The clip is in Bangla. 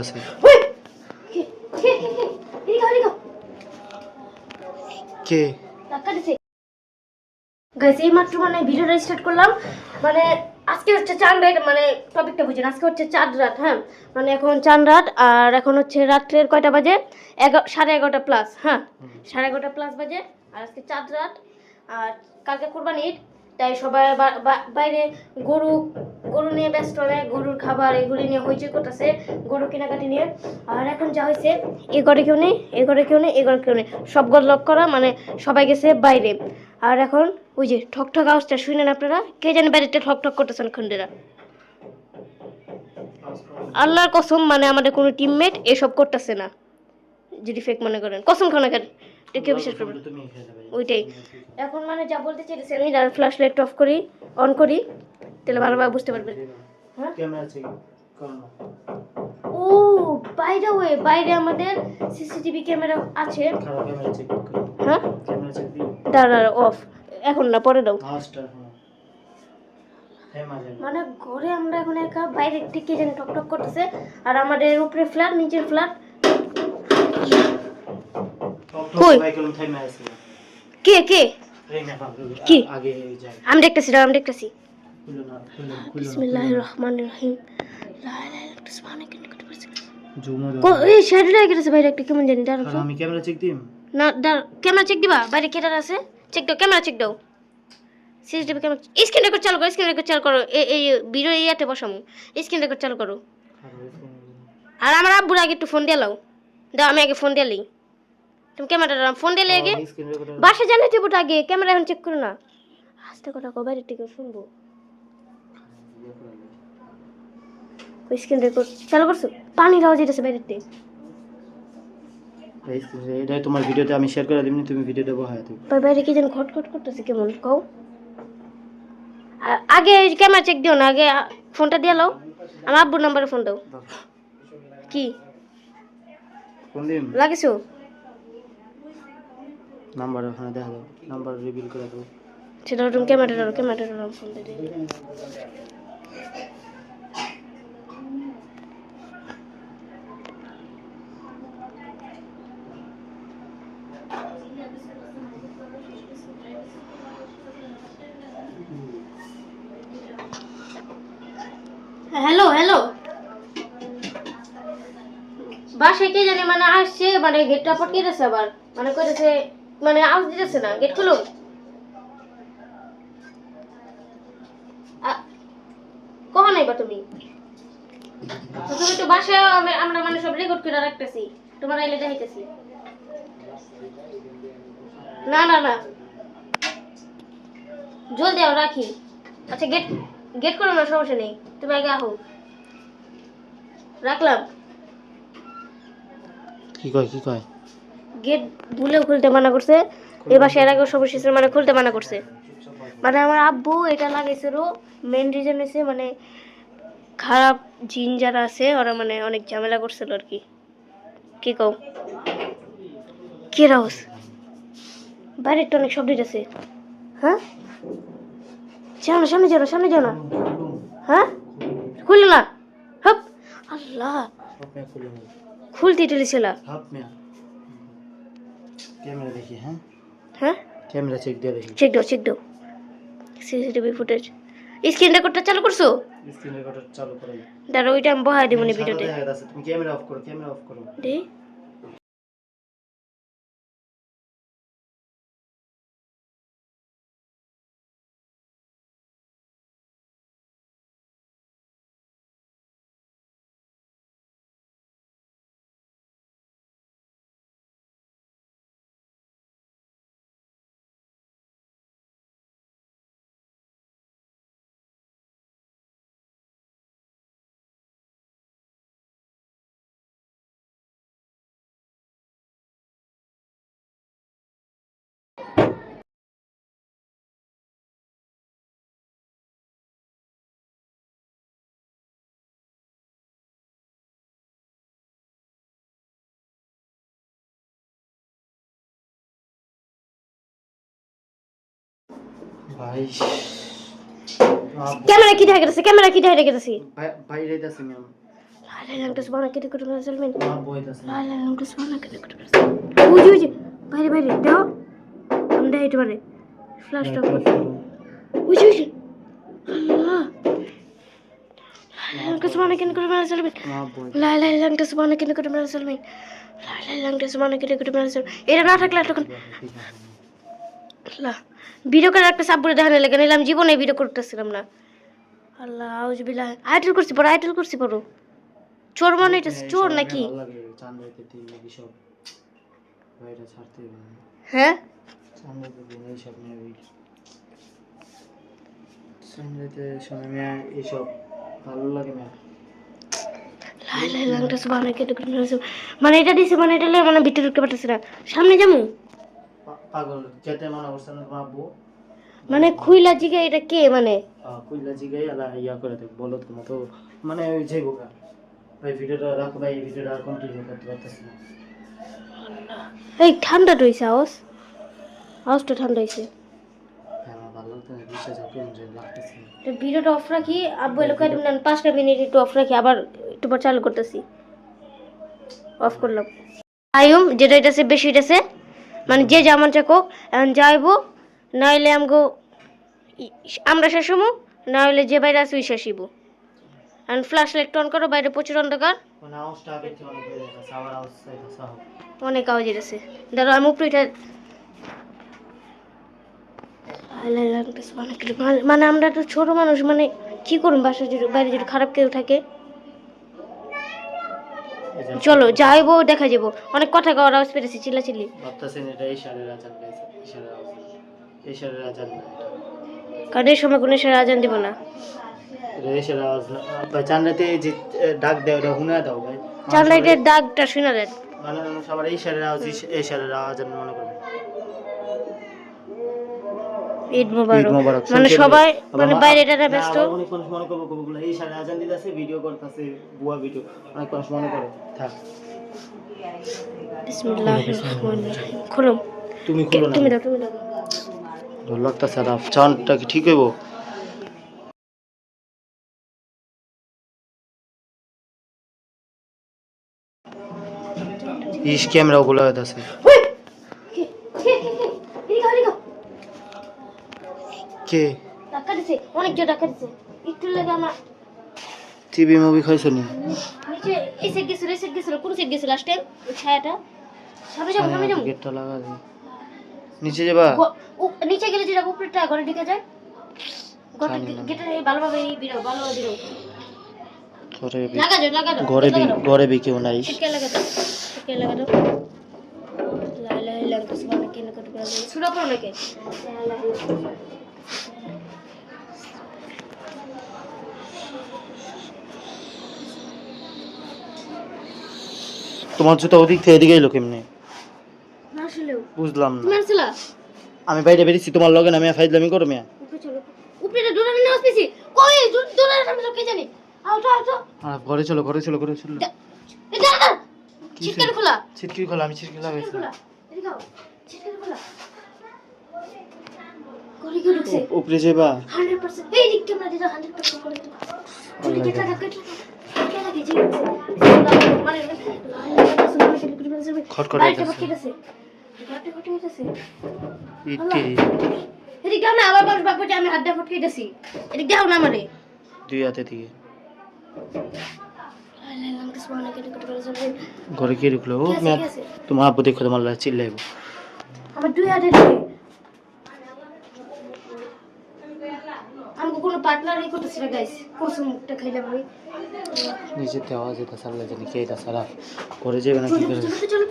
আছে কে গাইস এই মাত্র মানে ভিডিওটা স্টার্ট করলাম। মানে আজকে হচ্ছে চাঁদ রাত, মানে টপিকটা বুঝেন, আজকে হচ্ছে চাঁদ রাত। হ্যাঁ মানে এখন চাঁদ রাত, আর এখন হচ্ছে রাত্রের কয়টা বাজে? 11:30 প্লাস। হ্যাঁ 11:30 প্লাস বাজে, আর আজকে চাঁদ রাত। আর কালকে কুরবানি ঈদ, তাই সবাই বাইরে গরু গরু নিয়ে ব্যস্ত, গরুর খাবার এগুলি নিয়ে হইচই করতেছে, গরু কেনাকাটি নিয়ে। আর এখন যা হয়েছে, এ ঘরে কেউ নেই, এ ঘরে কেউ নেই, এ ঘরে কেউ নেই, সব ঘর লক করা, মানে সবাই গেছে বাইরে। আর এখন ওই যে ঠক ঠক আওয়াজটা শুনেন আপনারা, কে জানি বাড়িতে ঠক ঠক করতেছেন খন্ডেরা। আল্লাহর কসম, মানে আমাদের কোনো টিমমেট এসব করতেছে না, যদি ফেক মনে করেন, কসম খানা কেন কেউ বিশ্বাস করবেন। ওইটাই এখন মানে যা বলতে চাইছেন, আমি আর ফ্ল্যাশ লাইট অফ করি, অন করি, তাহলে ভালোভাবে বুঝতে পারবেন। হ্যাঁ ক্যামেরা চেক করো না। ও বাইরে, ওই বাইরে আমাদের সিসিটিভি ক্যামেরা আছে। ক্যামেরা চেক করো। হ্যাঁ ক্যামেরা চেক দিই। দাঁড়া অফ, এখন না, পরে দাও। ফাস্টার মানে ঘরে আমরা এখন একা, বাইরে থেকে যেন টক টক করতেছে, আর আমাদের উপরে ফ্ল্যাট, নিচের ফ্ল্যাট। কই কে কে কি? আগে যাই আমি দেখতেছি, আমি দেখতেছি। খুলো না, বিসমিল্লাহির রহমানির রহিম, লা ইলাহা ইল্লাল্লাহ সুবহানাকা ইন্নী কুনতু মিনাজ জুমো দাও। জালিমিন। এই শ্যাডোটা গেছে বাইরে, একটা কেমন জানি দাঁড়াও তো। আমি ক্যামেরা চেক দিম না দাঁড়াও, ক্যামেরা চেক দিবা? বাইরে কে দাঁড়া আছে? চেক দাও, ক্যামেরা চেক দাও, সিসিটিভি ক্যামেরা। স্ক্রিন রেকর্ড চালু করো, স্ক্রিন রেকর্ড চালু করো। এই ভিডিও ইয়াতে বসামু, স্ক্রিন রেকর্ড চালু করো। আর আমার আব্বুর আগে একটু ফোন দিয়ে লাও, দাও আমি আগে ফোন দিয়ে লই। তুমি ক্যামেরাটা ফোন দিয়ে আগে বাসা জানাই দেবো, আগে ক্যামেরা এখন চেক করো না। আস্তে কথা কো, বাইরে থেকে শুনবো। স্ক্রিন রেকর্ড চালু করছো? পানির আওয়াজ যেতেছে বাইরের থেকে। এটা তোমার ভিডিওতে আমি শেয়ার করে দিমনি, তুমি ভিডিওটা বহায় দিও। বাইরে কি যেন খটখট করতেছে, কেমন কও? আগে ক্যামেরা চেক দিও না, আগে ফোনটা দিয়ে লাও। আমার আব্বুর নাম্বারে ফোন দাও। কি ফোন দিম লাগিছো? নাম্বার ওখানে দেখা দাও, নাম্বার রিভিল করে দাও। সেটা তুমি ক্যামেরাটা ফোন দিয়ে দিই। হ্যালো হ্যালো, বাসায় কে জানি মানে আসছে, মানে গেটটা পটকে দিয়েছে আবার, মানে করেছে, মানে আওয়াজ দিতেছে না, গেট খুলো। কখন আইবা তুমি? তুমি তো বাসায়, আমরা মানে সব রেকর্ড করে রাখতেছি, তোমার আইলে দেখাইতেছি। না না না, জলদি আও, রাখি। আচ্ছা গেট গেট করো না, সমস্যা নেই, তুমি আগে আহো। রাখলাম। কি কয় গেট ভুলেও খুলতে মানা করছে, এই বাসায় এর আগে সমস্যা, মানে খুলতে মানা করছে। মানে আমার আব্বু এটা লাগাইছিল, মেন রিজন হচ্ছে মানে খারাপ জিন যারা আছে ওরা মানে অনেক ঝামেলা করছিল আর কি। কি কও? কি রাউস বাইরের তো অনেক শব্দ আছে। হ্যাঁ যাও না, সামনে যাও না। হ্যাঁ খুললো না, হপ আল্লাহ, খুলতে চলেছিল। ক্যামেরা দেখি। হ্যাঁ হ্যাঁ ক্যামেরা চেক দিয়ে দেখি। চেক দাও সিসিটিভি ফুটেজ। স্ক্রিন রেকর্ডটা চালু করছো? স্ক্রিন রেকর্ডার চালু করো। দাঁড়াও, ওইটা আমি বহাই দিব না ভিডিওতে। তুমি ক্যামেরা অফ করো। দে ভাই ক্যামেরা কি দেখা গেছে? বাইরে যাচ্ছে ম্যাম। لا لا انقص وانا كده كنت بنزل من মা বইতাছে لا لا انقص وانا كده كنت بنزل ওই যে বাইরে বাইরে দাও আমি দেখাইতে পারে ফ্ল্যাশটা ওই যে আল্লাহ انقص وانا كده كنت بنزل من মা বই لا لا لا انقص وانا كده كنت بنزل من لا لا لا انقص وانا كده كنت بنزل এটা না থাকলে তখন আল্লাহ ভিডিও করে একটা সাবুরে দেখানো লাগে নিলাম জীবনে ভিডিও করতেছিলাম না আল্লাহ আউযুবিল্লাহ আইটেল করছি পড়ো চোর মানে এটা চোর নাকি ভালো লাগে চাঁদ রাইতে দিন নাকি সব বাইরে ছাড়তে হবে হ্যাঁ চাঁদ রাইতে দিন এই সব নিয়ে চাঁদ রাইতে সময় নিয়ে এই সব ভালো লাগে না লাই লাই লাংটা সুবহানাল্লাহ কেটে কেটে মানে এটা দিছে মানে এটা মানে ভিতরে ঢুকতে পারতেছ না সামনে যামু পাগল যেতে মনে করছ না বাবু মানে খুইলা জিগে এটা কে মানে কইলা জিগাই আলা ইয়া করে দেখ বলো তো মতো মানে ওই যে বোকা ভাই ভিডিওটা রাখো ভাই ভিডিওটা কন্টিনিউ করতে পারতেছি না এই ঠান্ডা রইছে আওয়াজটা ঠান্ডা হইছে হ্যাঁ আমার ভালো লাগতো না বিশ্বাস হবে যে লাগতেছে তো ভিডিওটা অফ রাখি আব্বু এলো কই দিবেন 5টা মিনিট একটু অফ রাখি আবার একটু পর চালু করতেছি অফ করলাম আইম যেটা এটাছে বেশি এটাছে মানে যে যেমন চাকো এখন যাইবো নাইলে আমরা শেষমু নাইলে যে বাইরে আছে ওই শেষিব আর ফ্ল্যাশ লাইট অন করো বাইরে প্রচুর অন্ধকার মানে আওয়াজটা আগে থেকে অনেক বেড়ে গেছে আবার আওয়াজ চাইতেছে অনেক আওয়াজ এসেছে দাঁড়ো আমি উপরে এটা মানে আমরা তো ছোট মানুষ মানে কি করুন বাসা যদি বাইরে যদি খারাপ কেউ থাকে চলো যাইবো দেখা যাবো অনেক কথা কওয়ার আওয়াজ পেরেছি চিল্লাচিল্লি ভাবতেছেন এটা ইশারের আজান গাইছে ইশারের আজান না কারণ এই সময় কোনো সেরা আজান দিব না এটা ইশারের আওয়াজ না ভাই চান্দাতে যে ডাক দেয় ওটা শুনে দাও ভাই চার লাইটের দাগটা শুনে দেন মানে সবার ইশারের আওয়াজ ইশারের আজান মনে করবে ঈদ মোবারক মানে সবাই মানে বাইরে এটা ব্যস্ত অনেক মানুষ মনে করবে কবুগুলো ইশারের আজান দিতেছে ভিডিও করতেছে বুয়া ভিডিও অনেক মানুষ মনে করে থাক বিসমিল্লাহির রহমানির রহিম খুলো তুমি খুলো না তুমি দাও ভালো লাগতেছে আর চাঁদটা কি ঠিক হইব ইস ক্যামেরা ওগুলো হইতাছে কে টাকা দিছে অনেক জোর টাকা দিছে একটু লাগে আমার টিভি মুভি খাইছো নি নিচে এসে গেছিল কোন সেট গেছিল লাস্ট টাইম ওই ছায়াটা সামনে যাবো গেটটা লাগা দে নিচে যাবা নিচে গেলে যেটা উপরেটা ঘরে ঢুকে যায় গেটের ভালোভাবে ভালোভাবে বিরো ঘরে কেউ নাই কে লাগা দাও লা লা লা তো সুবহানাল্লাহ কেন করতে পারবে সুরা পড়ো নাকি তোমার জুতা ওদিক থেকে এদিকে এলো কেমনে না আসলেও বুঝলাম না তুমি আসলা আমি বাইরে বেরিয়েছি তোমার লগে না আমি ফাইজলামি করো মিয়া উপরে চলো উপরে দৌড়ানি না আসতেছি কই দৌড়ানি আমি লোকে জানি আও তো ঘরে চলো এটা চিৎকার খোলা ছিটকিরি খোলা আমি ছিটকিরি লাগাইছি এদিকে আও চিৎকার খোলা করি কি ঢুকছে উপরে যাবা 100% এই দিক ক্যামেরা দিটা 100% করে দিবা কেটে লাগা মানে খট করে যাচ্ছে ইতি এদিক দাও না আবার বাবু যে আমি হাত দিয়ে ফটকে দিছি এদিক দাও না আমারে দুই হাতে থেকে আমার ঘরে কি ঢুকলো ও তোমার আব্বু দেখো তোমার লাগে চিল্লাইবো দুই হাতে দিছি আমি কোনো পার্টনারই করতেছি না গাইস কোসম মুখটা খাইলাম আমি নিচে আওয়াজ এটা সারলে জানি কে এটা সারা ঘরে যাবে না কি করে চলো